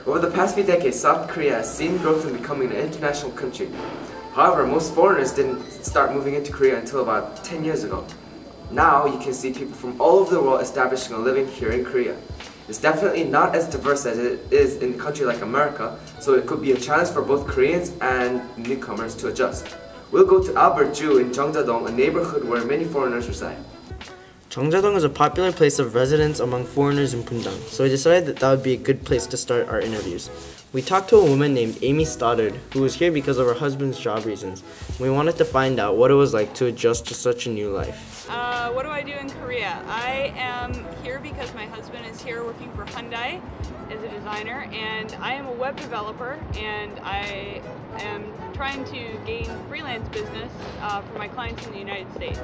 Over the past few decades, South Korea has seen growth in becoming an international country. However, most foreigners didn't start moving into Korea until about 10 years ago. Now you can see people from all over the world establishing a living here in Korea. It's definitely not as diverse as it is in a country like America, so it could be a challenge for both Koreans and newcomers to adjust. We'll go to Albert-ju in Jeongja-dong, a neighborhood where many foreigners reside. Jeongja-dong is a popular place of residence among foreigners in Bundang, so we decided that would be a good place to start our interviews. We talked to a woman named Amy Stoddard, who was here because of her husband's job reasons. We wanted to find out what it was like to adjust to such a new life. What do I do in Korea? I am here because my husband is here working for Hyundai as a designer, and I am a web developer, and I am trying to gain freelance business for my clients in the United States.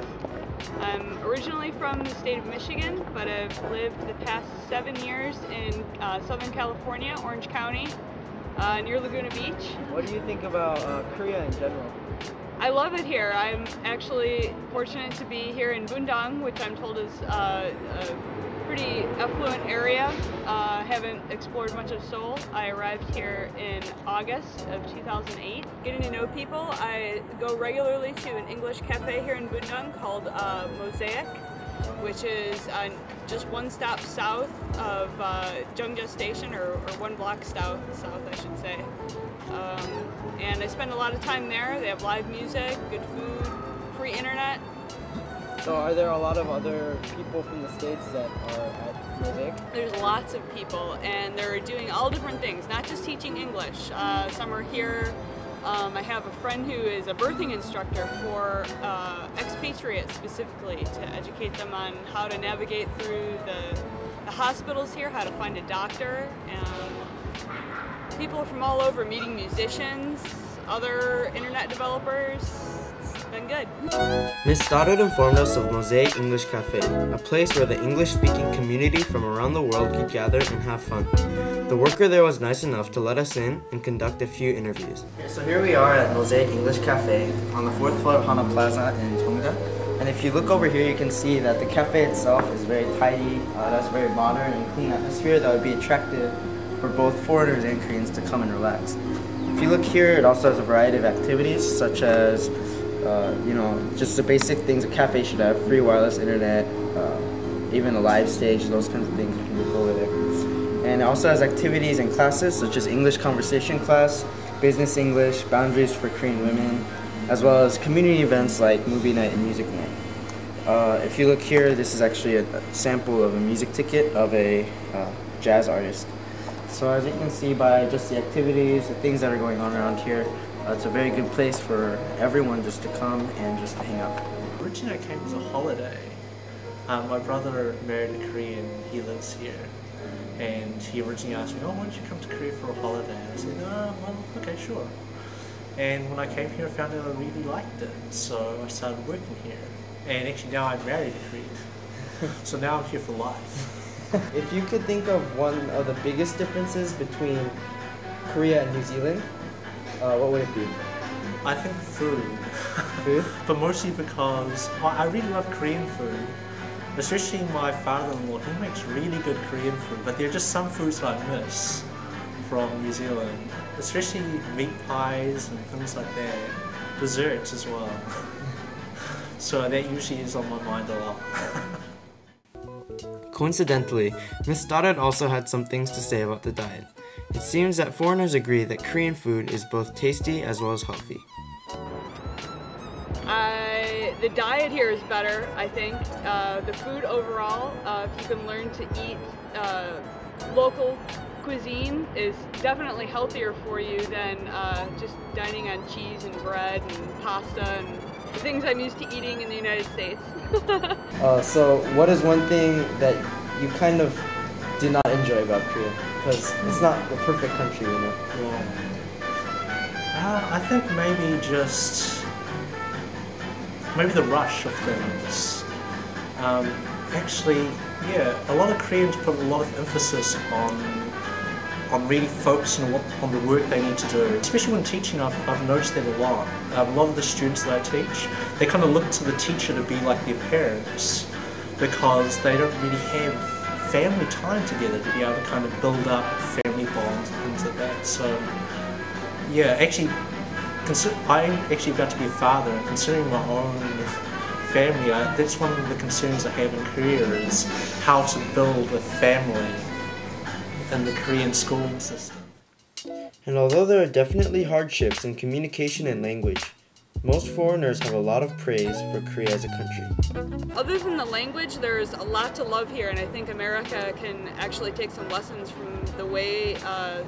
I'm originally from the state of Michigan, but I've lived the past 7 years in Southern California, Orange County, near Laguna Beach. What do you think about Korea in general? I love it here. I'm actually fortunate to be here in Bundang, which I'm told is a pretty affluent area. Haven't explored much of Seoul. I arrived here in August of 2008. Getting to know people, I go regularly to an English cafe here in Bundang called Mosaic, which is just one stop south of Jeongja Station, or one block south I should say. And I spend a lot of time there. They have live music, good food, free internet. So are there a lot of other people from the States that are at Mosaic? There's lots of people, and they're doing all different things, not just teaching English. Some are here. I have a friend who is a birthing instructor for expatriates specifically, to educate them on how to navigate through the hospitals here, how to find a doctor. And people from all over, meeting musicians, other internet developers. It's been good. Ms. Stoddard informed us of Mosaic English Cafe, a place where the English-speaking community from around the world could gather and have fun. The worker there was nice enough to let us in and conduct a few interviews. So here we are at Mosaic English Cafe on the 4th floor of Hana Plaza in Jeongja. And if you look over here, you can see that the cafe itself is very tidy. That's very modern and clean atmosphere that would be attractive for both foreigners and Koreans to come and relax. If you look here, it also has a variety of activities such as just the basic things a cafe should have: free wireless internet, even a live stage, those kinds of things you can look over there. And it also has activities and classes such as English conversation class, business English, boundaries for Korean women, as well as community events like movie night and music night. If you look here, this is actually a sample of a music ticket of a jazz artist. So as you can see by just the activities, the things that are going on around here, it's a very good place for everyone just to come and just hang out. Originally I came as a holiday. My brother married a Korean, he lives here. And he originally asked me, oh, why don't you come to Korea for a holiday? And I said, oh, well, okay, sure. And when I came here, I found out I really liked it. So I started working here. And actually now I'm married a Korean. So now I'm here for life. If you could think of one of the biggest differences between Korea and New Zealand, what would it be? I think food. Food? But mostly because I really love Korean food. Especially my father-in-law, he makes really good Korean food, but there are just some foods that I miss from New Zealand. Especially meat pies and things like that. Desserts as well. So that usually is on my mind a lot. Coincidentally, Ms. Stoddard also had some things to say about the diet. It seems that foreigners agree that Korean food is both tasty as well as healthy. The diet here is better, I think. The food overall, if you can learn to eat local cuisine, is definitely healthier for you than just dining on cheese and bread and pasta and the things I'm used to eating in the United States. So what is one thing that you kind of did not enjoy about Korea? Because it's not the perfect country, you know? Yeah. I think maybe the rush of things. Actually, yeah, a lot of Koreans put a lot of emphasis on really focusing on the work they need to do. Especially when teaching, I've noticed that a lot. A lot of the students that I teach, they kind of look to the teacher to be like their parents, because they don't really have family time together to be able to kind of build up family bonds and things like that. So yeah, actually, I'm actually about to be a father, and considering my own family, that's one of the concerns I have in Korea is how to build a family in the Korean schooling system. And although there are definitely hardships in communication and language, most foreigners have a lot of praise for Korea as a country. Other than the language, there's a lot to love here, and I think America can actually take some lessons from the way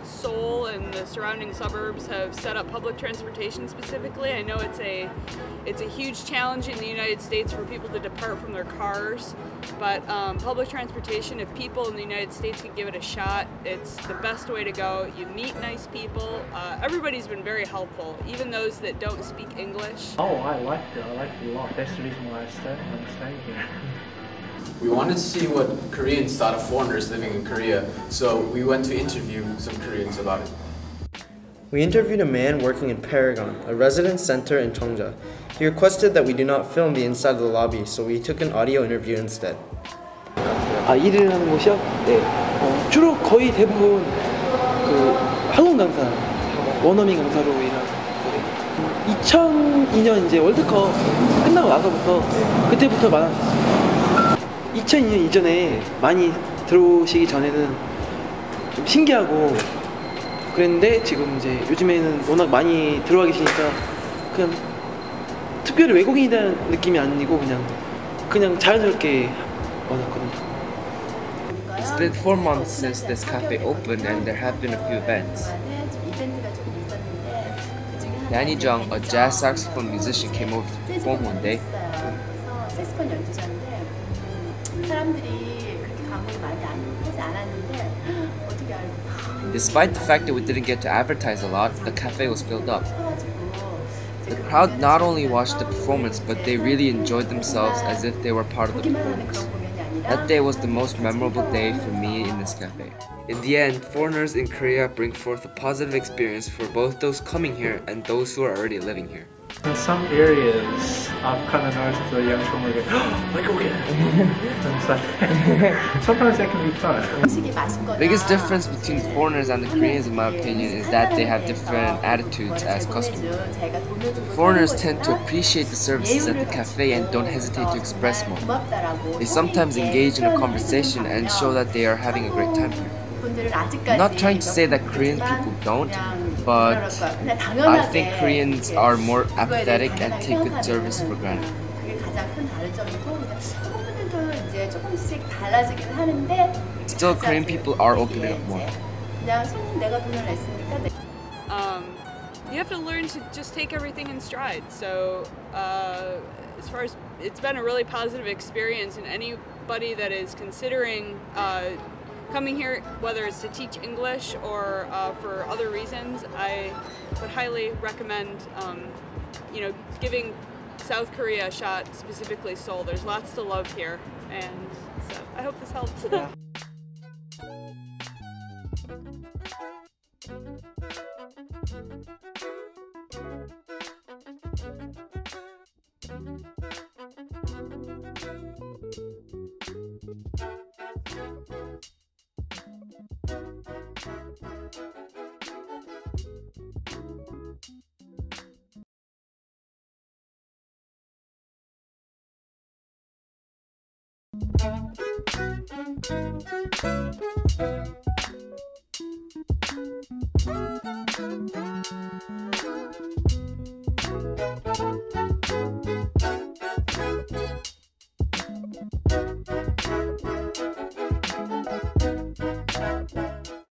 Seoul and the surrounding suburbs have set up public transportation specifically. I know it's a huge challenge in the United States for people to depart from their cars, but public transportation, if people in the United States can give it a shot, it's the best way to go. You meet nice people. Everybody's been very helpful, even those that don't speak English. Oh, I liked it. I liked it a lot. That's the reason why I'm staying here. We wanted to see what Koreans thought of foreigners living in Korea, so we went to interview some Koreans about it. We interviewed a man working in Paragon, a residence center in Cheongja. He requested that we do not film the inside of the lobby, so we took an audio interview instead. 일을 하는 곳이요? 네. 주로 거의 대부분 그 학원 강사, 원어민 강사로 일하고 2002년 이제 월드컵 끝나고 나서부터 그때부터 많았어요. 2002년 이전에 많이 들어오시기 전에는 좀 신기하고 그랬는데 지금 이제 요즘에는 워낙 많이 들어와 계시니까 그냥 특별히 외국인이라는 느낌이 아니고 그냥 자연스럽게 와놨거든요. It's been 4 months since this cafe opened and there have been a few events. Danny Jung, a jazz saxophone musician, came over to perform one day. Despite the fact that we didn't get to advertise a lot, the cafe was filled up. The crowd not only watched the performance, but they really enjoyed themselves as if they were part of the performance. That day was the most memorable day for me in this cafe. In the end, foreigners in Korea bring forth a positive experience for both those coming here and those who are already living here. In some areas, I've kind of noticed the young children go, oh, let go get it. Sometimes that can be fun. The biggest difference between foreigners and the Koreans, in my opinion, is that they have different attitudes as customers. Foreigners tend to appreciate the services at the cafe and don't hesitate to express more. They sometimes engage in a conversation and show that they are having a great time here. I'm not trying to say that Korean people don't, but I think Koreans are more apathetic and take good service for granted. Still, Korean people are opening up more. You have to learn to just take everything in stride. So as far as it's been a really positive experience, and anybody that is considering coming here, whether it's to teach English or for other reasons, I would highly recommend giving South Korea a shot, specifically Seoul. There's lots to love here, and so I hope this helps.